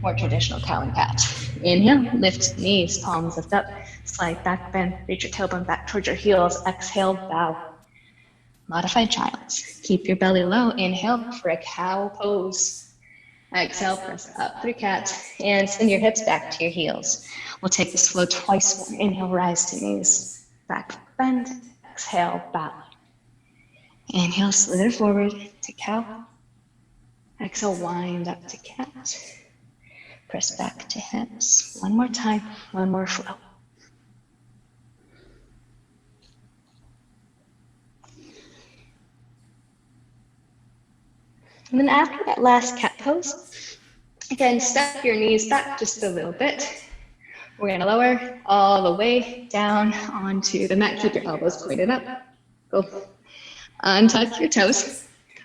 more traditional cow and cat. Inhale, lift knees, palms lift up, slight back bend, reach your tailbone back towards your heels. Exhale, bow. Modified child. Keep your belly low. Inhale for a cow pose. Exhale, press up through cat, and send your hips back to your heels. We'll take this flow twice more. Inhale, rise to knees, back bend. Exhale, bow. Inhale, slither forward to cow. Exhale, wind up to cat. Press back to hips. One more time, one more flow. And then after that last cat pose, again, step your knees back just a little bit. We're gonna lower all the way down onto the mat. Keep your elbows pointed up. Go. Untuck your toes.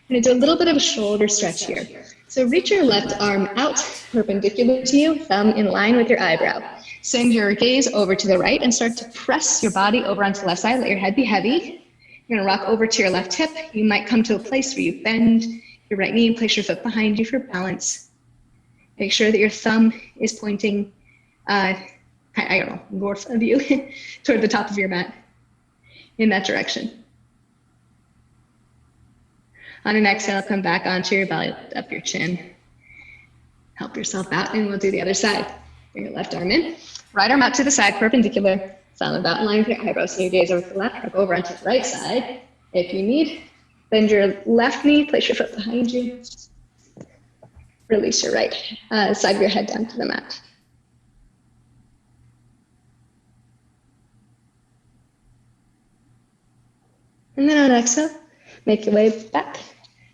We're gonna do a little bit of a shoulder stretch here. So reach your left arm out, perpendicular to you, thumb in line with your eyebrow. Send your gaze over to the right and start to press your body over onto the left side. Let your head be heavy. You're gonna rock over to your left hip. You might come to a place where you bend your right knee and place your foot behind you for balance. Make sure that your thumb is pointing, north of you, toward the top of your mat, in that direction. On an exhale, come back onto your belly, lift up your chin. Help yourself out, and we'll do the other side. Bring your left arm in, right arm out to the side, perpendicular, thumb about in line with your eyebrows. Send your gaze over to the left, rock over onto the right side. If you need, bend your left knee, place your foot behind you. Release your right side of your head down to the mat. And then on exhale, make your way back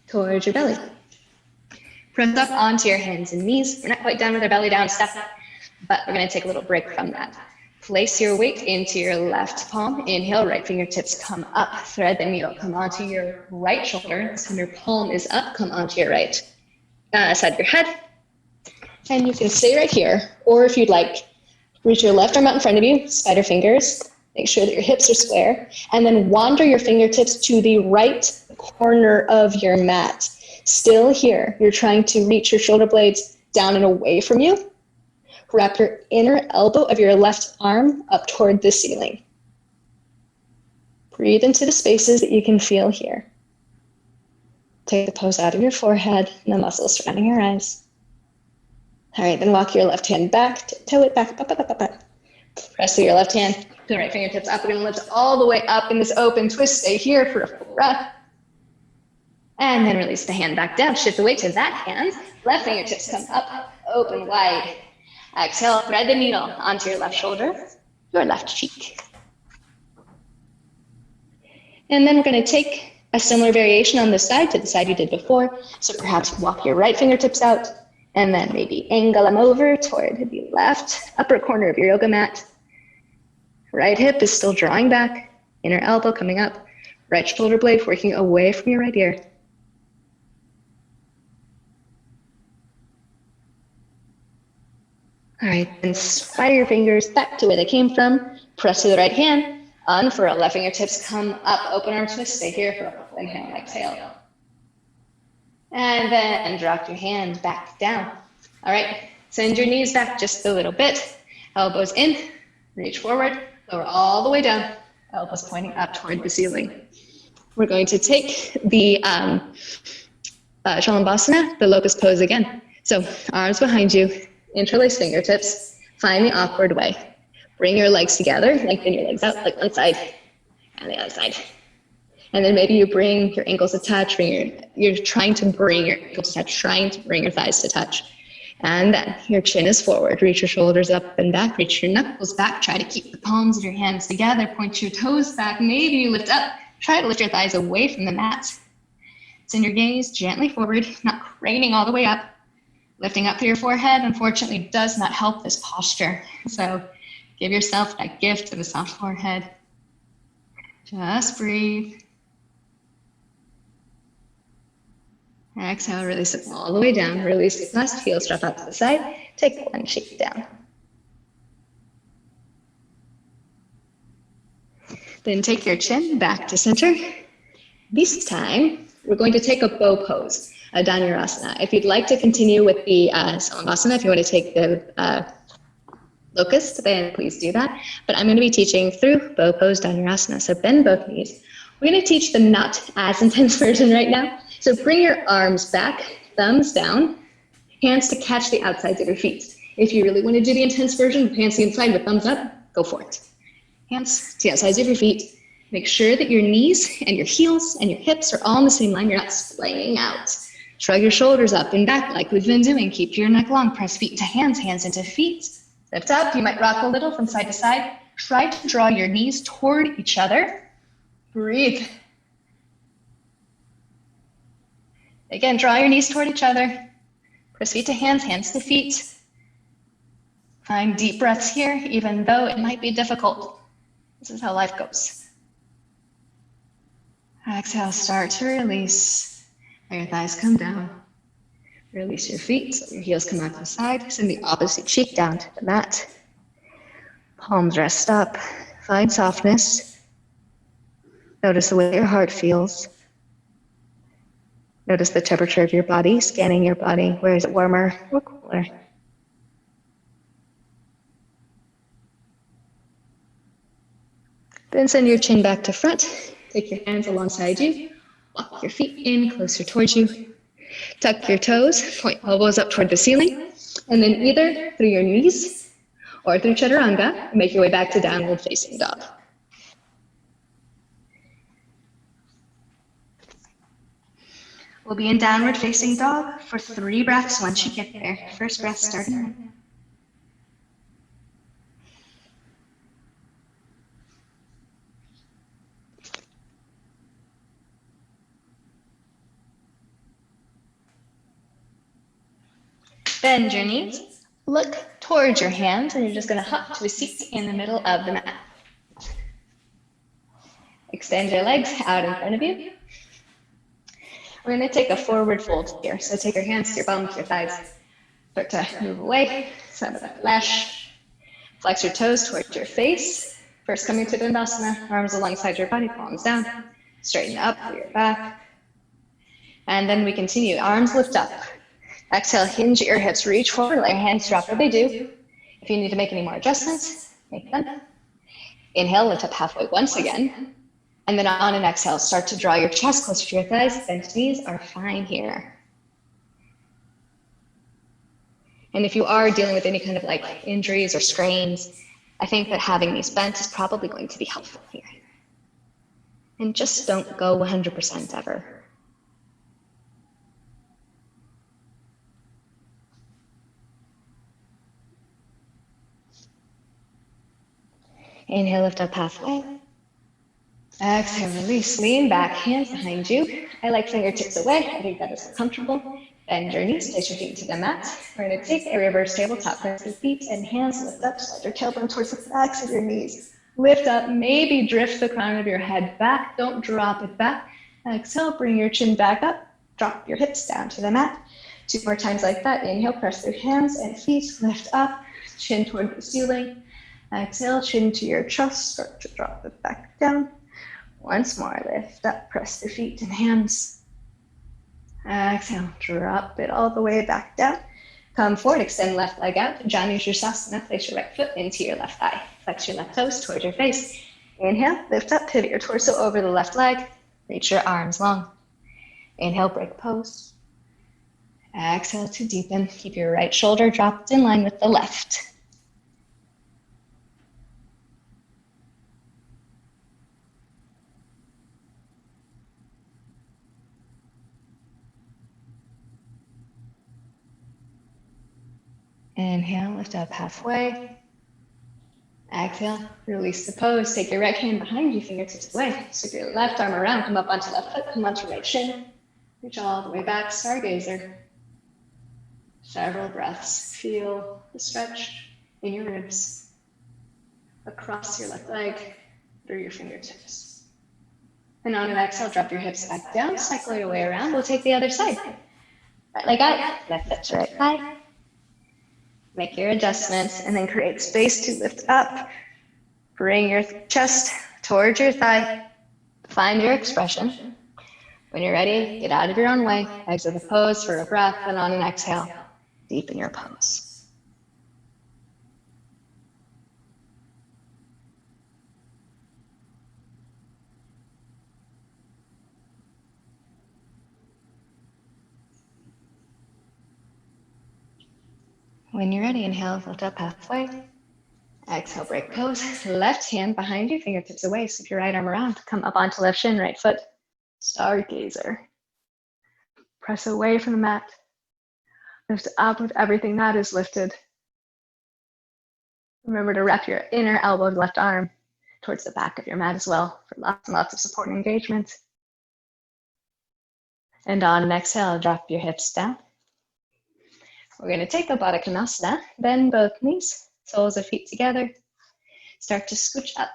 towards your belly. Press up onto your hands and knees. We're not quite done with our belly down step, but we're gonna take a little break from that. Place your weight into your left palm. Inhale, right fingertips come up. Thread the needle, come onto your right shoulder. So your palm is up, come onto your right side of your head. And you can stay right here, or if you'd like, reach your left arm out in front of you, spider fingers. Make sure that your hips are square, and then wander your fingertips to the right corner of your mat. Still here, you're trying to reach your shoulder blades down and away from you. Wrap your inner elbow of your left arm up toward the ceiling. Breathe into the spaces that you can feel here. Take the pose out of your forehead and the muscles surrounding your eyes. All right, then walk your left hand back, toe it back, up. Press through your left hand, the right fingertips up. We're gonna lift all the way up in this open twist. Stay here for a full breath. And then release the hand back down. Shift the weight to that hand. Left fingertips come up, open wide. Exhale, thread the needle onto your left shoulder, your left cheek. And then we're gonna take a similar variation on this side to the side you did before. So perhaps walk your right fingertips out, and then maybe angle them over toward the left upper corner of your yoga mat. Right hip is still drawing back, inner elbow coming up, right shoulder blade working away from your right ear. All right, then spider your fingers back to where they came from. Press to the right hand. Unfurl, left fingertips come up. Open arm twist. Stay here for a inhale and exhale. And then drop your hand back down. All right, send your knees back just a little bit. Elbows in, reach forward, lower all the way down. Elbows pointing up toward the ceiling. We're going to take the Shalabhasana, the locust pose again. So arms behind you, interlace fingertips, find the awkward way. Bring your legs together, lengthen your legs out like one side and the other side. And then maybe you bring your ankles to touch, you're trying to bring your ankles to touch, trying to bring your thighs to touch. And then your chin is forward, reach your shoulders up and back, reach your knuckles back, try to keep the palms of your hands together, point your toes back, maybe you lift up, try to lift your thighs away from the mat. Send your gaze gently forward, not craning all the way up. Lifting up through your forehead, unfortunately, does not help this posture. So give yourself that gift of a soft forehead. Just breathe. Exhale, release it all the way down. Release the last heel, strap out to the side. Take one shake down. Then take your chin back to center. This time, we're going to take a bow pose, a Dhanurasana. If you'd like to continue with the Shalabhasana, if you want to take the locust, then please do that. But I'm going to be teaching through bow pose Dhanurasana. So bend both knees. We're going to teach the not as intense version right now. So bring your arms back, thumbs down, hands to catch the outsides of your feet. If you really want to do the intense version, hands to the inside with thumbs up, go for it. Hands to the outsides of your feet. Make sure that your knees and your heels and your hips are all in the same line. You're not splaying out. Shrug your shoulders up and back like we've been doing. Keep your neck long. Press feet to hands, hands into feet. Lift up. You might rock a little from side to side. Try to draw your knees toward each other. Breathe. Again, draw your knees toward each other. Press feet to hands, hands to feet. Find deep breaths here, even though it might be difficult. This is how life goes. Exhale, start to release. Let your thighs come down. Release your feet, so your heels come out to the side. Send the opposite cheek down to the mat. Palms rest up. Find softness. Notice the way your heart feels. Notice the temperature of your body, scanning your body. Where is it warmer or cooler? Then send your chin back to front. Take your hands alongside you. Walk your feet in closer towards you. Tuck your toes, point elbows up toward the ceiling. And then either through your knees or through chaturanga, make your way back to downward facing dog. We'll be in downward facing dog for 3 breaths once you get there. First breath starting. Bend your knees, look towards your hands, and you're just going to hop to a seat in the middle of the mat. Extend your legs out in front of you. We're going to take a forward fold here. So take your hands to your bums, your thighs. Start to move away, some of the flesh. Flex your toes towards your face. First coming to Dandasana, arms alongside your body, palms down. Straighten up through your back. And then we continue, arms lift up. Exhale, hinge your hips, reach forward, let your hands drop where they do. If you need to make any more adjustments, make them. Inhale, lift up halfway once again. And then on an exhale, start to draw your chest closer to your thighs. Bent knees are fine here. And if you are dealing with any kind of like injuries or strains, I think that having these bent is probably going to be helpful here. And just don't go 100% ever. Inhale, lift up halfway. Exhale, release, lean back, hands behind you. I like fingertips away. I think that is comfortable. Bend your knees, place your feet to the mat. We're going to take a reverse tabletop. Press your feet and hands lift up. Slide your tailbone towards the backs of your knees. Lift up, maybe drift the crown of your head back. Don't drop it back. Exhale, bring your chin back up. Drop your hips down to the mat. 2 more times like that. Inhale, press through hands and feet. Lift up. chin toward the ceiling. Exhale, chin to your chest, start to drop it back down. Once more, lift up, press the feet and hands. Exhale, drop it all the way back down. Come forward, extend left leg out. Vinyasa, place your right foot into your left thigh. Flex your left toes towards your face. Inhale, lift up, pivot your torso over the left leg. Reach your arms long. Inhale, break pose. Exhale to deepen. Keep your right shoulder dropped in line with the left. Inhale, lift up halfway. Exhale, release the pose. Take your right hand behind you, fingertips away. Sweep your left arm around, come up onto left foot, come onto right shin. Reach all the way back, stargazer. Several breaths. Feel the stretch in your ribs, across your left leg, through your fingertips. And on an exhale, drop your hips back down, cycle your way around. We'll take the other side. Right leg out, left foot to right thigh. Make your adjustments and then create space to lift up. Bring your chest towards your thigh. Find your expression. When you're ready, get out of your own way. Exit the pose for a breath, and on an exhale, deepen your pose. When you're ready, inhale, lift up halfway. Exhale, break pose. Left hand behind you, fingertips away. Sweep your right arm around. Come up onto left shin, right foot. Stargazer. Press away from the mat. Lift up with everything that is lifted. Remember to wrap your inner elbow, left arm, towards the back of your mat as well for lots and lots of support and engagement. And on an exhale, drop your hips down. We're going to take a Baddha Konasana, bend both knees, soles of feet together. Start to scooch up.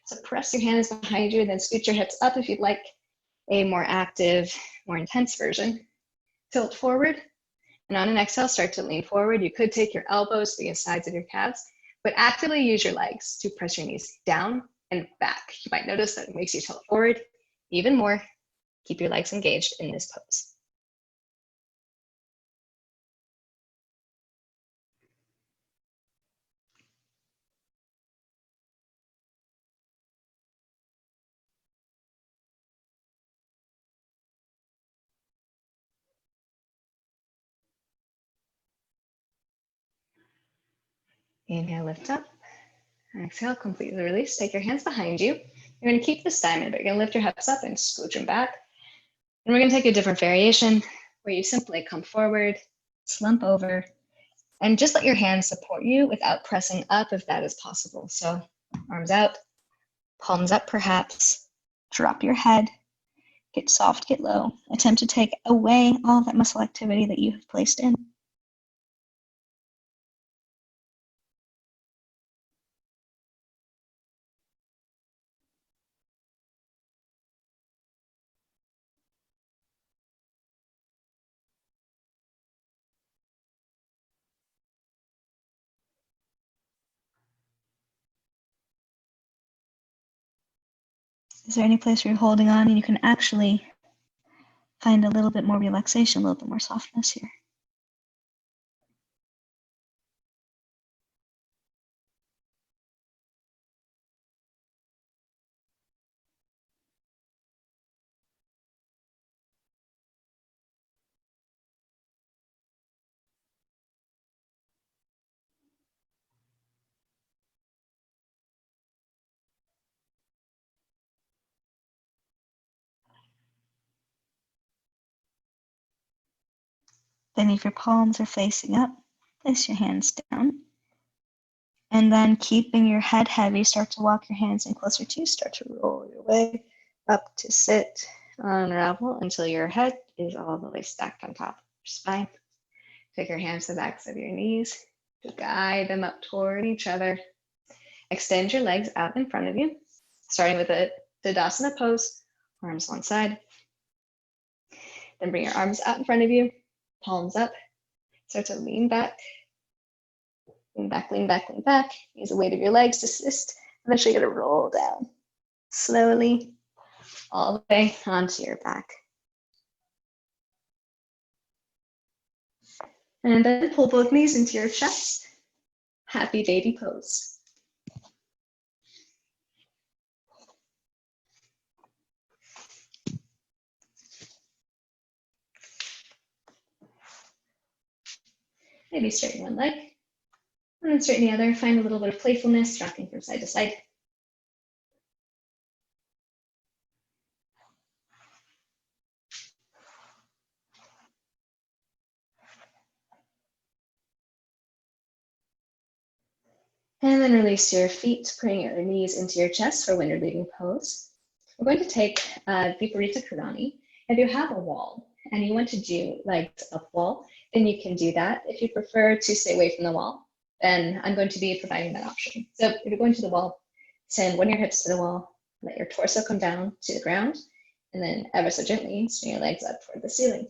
So press your hands behind you, then scoot your hips up if you'd like a more active, more intense version. Tilt forward, and on an exhale, start to lean forward. You could take your elbows to the sides of your calves, but actively use your legs to press your knees down and back. You might notice that it makes you tilt forward even more. Keep your legs engaged in this pose. Inhale, lift up. Exhale, completely release. Take your hands behind you. You're going to keep this diamond, but you're going to lift your hips up and scooch them back. And we're going to take a different variation where you simply come forward, slump over, and just let your hands support you without pressing up if that is possible. So arms out, palms up perhaps, drop your head, get soft, get low. Attempt to take away all that muscle activity that you have placed in. Is there any place where you're holding on and you can actually find a little bit more relaxation, a little bit more softness here? Then if your palms are facing up, place your hands down. And then keeping your head heavy, start to walk your hands in closer to you, start to roll your way up to sit, unravel until your head is all the way stacked on top of your spine. Take your hands to the backs of your knees, to guide them up toward each other. Extend your legs out in front of you, starting with a Tadasana pose, arms one side. Then bring your arms out in front of you, palms up. Start to lean back. Lean back, lean back, lean back. Use the weight of your legs to assist. Eventually you're gonna roll down slowly all the way onto your back. And then pull both knees into your chest. Happy baby pose. Maybe straighten one leg, and then straighten the other. Find a little bit of playfulness, rocking from side to side. And then release your feet, bring your knees into your chest for when you're leaving pose. We're going to take Viparita Karani. If you have a wall and you want to do legs up wall, then you can do that. If you prefer to stay away from the wall, then I'm going to be providing that option. So if you're going to the wall, send one of your hips to the wall, let your torso come down to the ground, and then ever so gently swing your legs up toward the ceiling.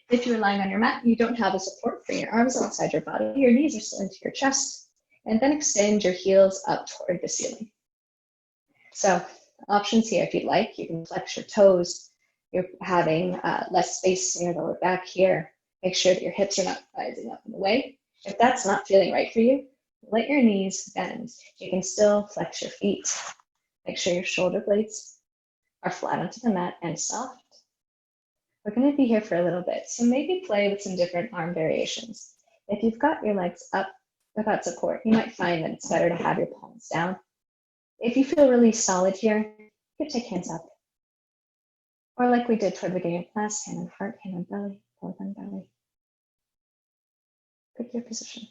If you're lying on your mat, you don't have a support, bring your arms alongside your body, your knees are still into your chest, and then extend your heels up toward the ceiling. So options here, if you'd like, you can flex your toes. You're having less space in your lower back here. Make sure that your hips are not rising up in the way. If that's not feeling right for you, let your knees bend. You can still flex your feet. Make sure your shoulder blades are flat onto the mat and soft. We're going to be here for a little bit, so maybe play with some different arm variations. If you've got your legs up without support, you might find that it's better to have your palms down. If you feel really solid here, you can take hands up. Or like we did toward the beginning of class, hand on heart, hand on belly, both on belly. Pick your position.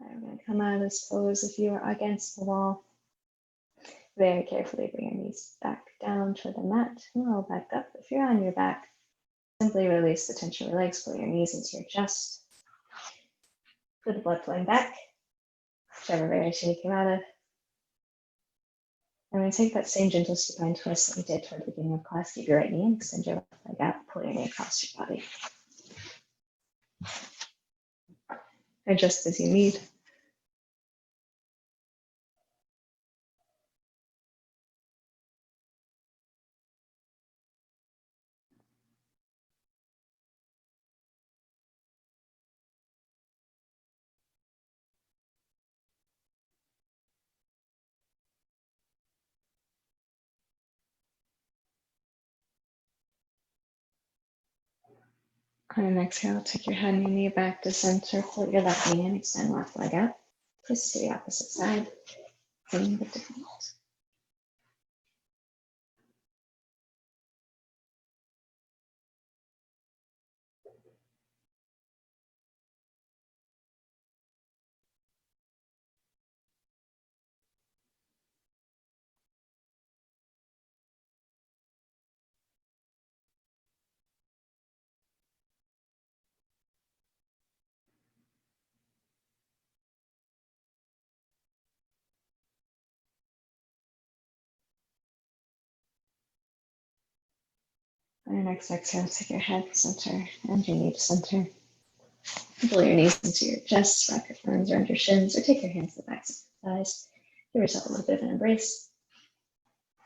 I'm going to come out of this pose if you are against the wall. Very carefully bring your knees back down toward the mat and roll back up. If you're on your back, simply release the tension of your legs, pull your knees into your chest. Feel the blood flowing back, whichever variation you came out of. And then take that same gentle supine twist that we did toward the beginning of class. Keep your right knee in, extend your left leg out, pull your knee across your body. Adjust as you need. On an exhale, take your head and your knee back to center, pull your left knee in, extend left leg out, twist to the opposite side, bring the different. On your next exhale, take your head center and your knee to center. Pull your knees into your chest, wrap your arms around your shins, or take your hands to the backs of your thighs. Give yourself a little bit of an embrace.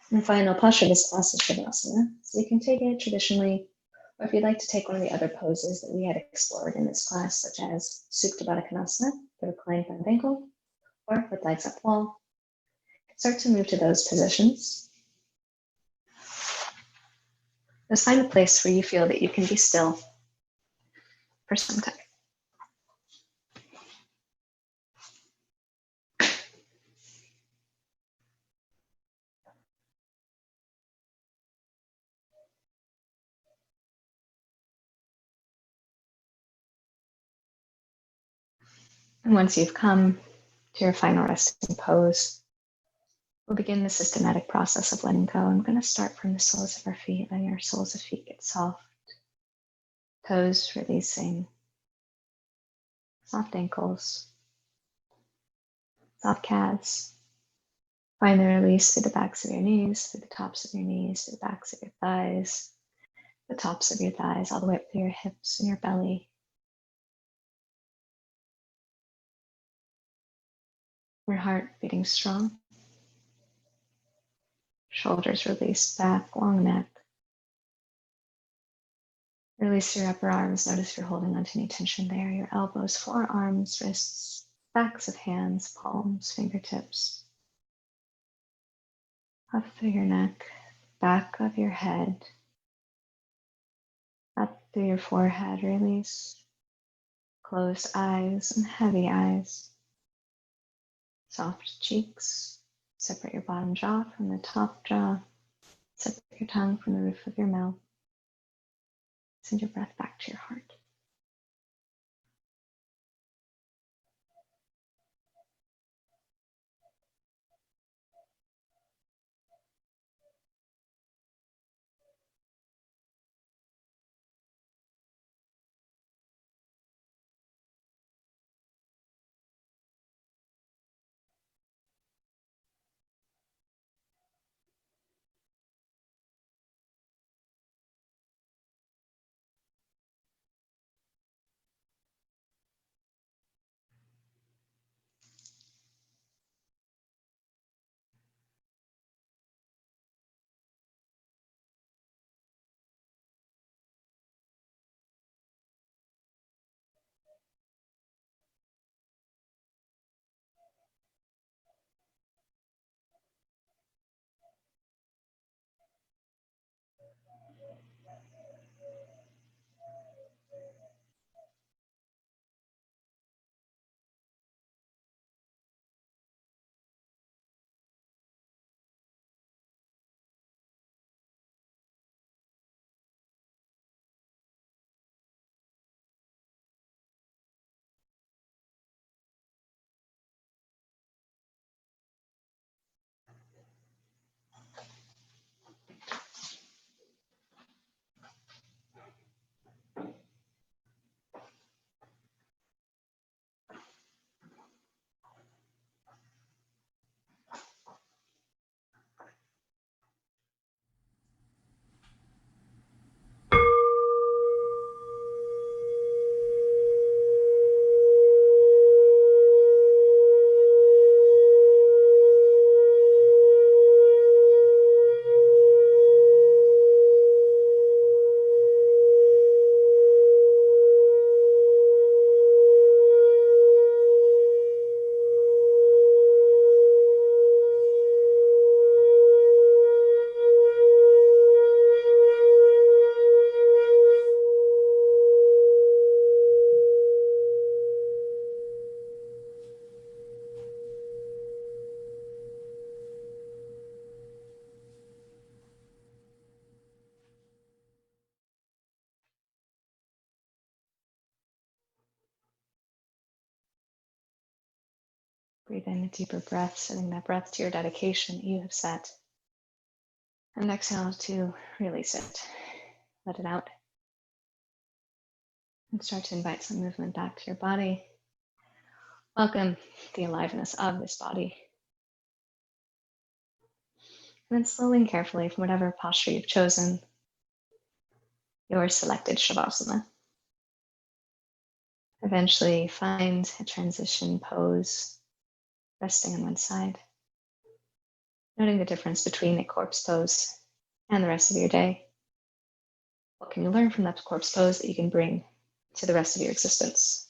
And the final posture of this class is Shavasana. So you can take it traditionally, or if you'd like to take one of the other poses that we had explored in this class, such as Supta Baddha Konasana, the reclined front ankle, or with legs up wall. Start to move to those positions. Just find a place where you feel that you can be still for some time. And once you've come to your final resting pose, we'll begin the systematic process of letting go. I'm going to start from the soles of our feet, letting our soles of feet get soft, toes releasing, soft ankles, soft calves. Find the release through the backs of your knees, through the tops of your knees, through the backs of your thighs, the tops of your thighs, all the way up through your hips and your belly. Your heart beating strong. Shoulders released back, long neck. Release your upper arms. Notice if you're holding onto any tension there. Your elbows, forearms, wrists, backs of hands, palms, fingertips. Up through your neck, back of your head, up through your forehead. Release. Closed eyes and heavy eyes. Soft cheeks. Separate your bottom jaw from the top jaw. Separate your tongue from the roof of your mouth. Send your breath back to your heart. Breathe in a deeper breath, sending that breath to your dedication that you have set. And exhale to release it. Let it out. And start to invite some movement back to your body. Welcome the aliveness of this body. And then slowly and carefully, from whatever posture you've chosen, your selected Shavasana. Eventually find a transition pose, resting on one side. Noting the difference between a corpse pose and the rest of your day. What can you learn from that corpse pose that you can bring to the rest of your existence?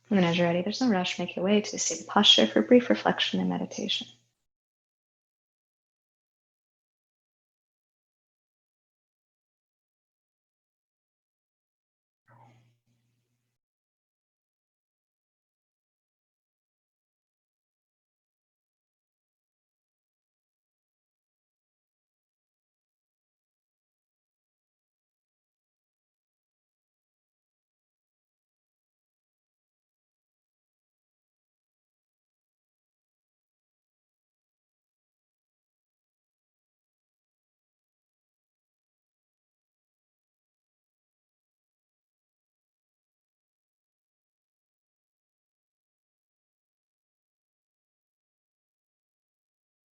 And then as you're ready, there's no rush. Make your way to a seated posture for brief reflection and meditation.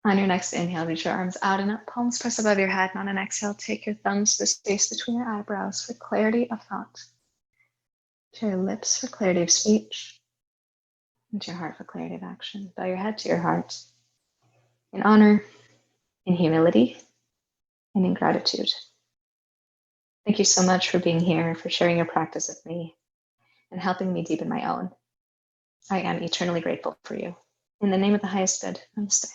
On your next inhale, reach your arms out and up, palms press above your head. And on an exhale, take your thumbs to the space between your eyebrows for clarity of thought, to your lips for clarity of speech, and to your heart for clarity of action. Bow your head to your heart in honor, in humility, and in gratitude. Thank you so much for being here, for sharing your practice with me, and helping me deepen my own. I am eternally grateful for you. In the name of the highest good, namaste.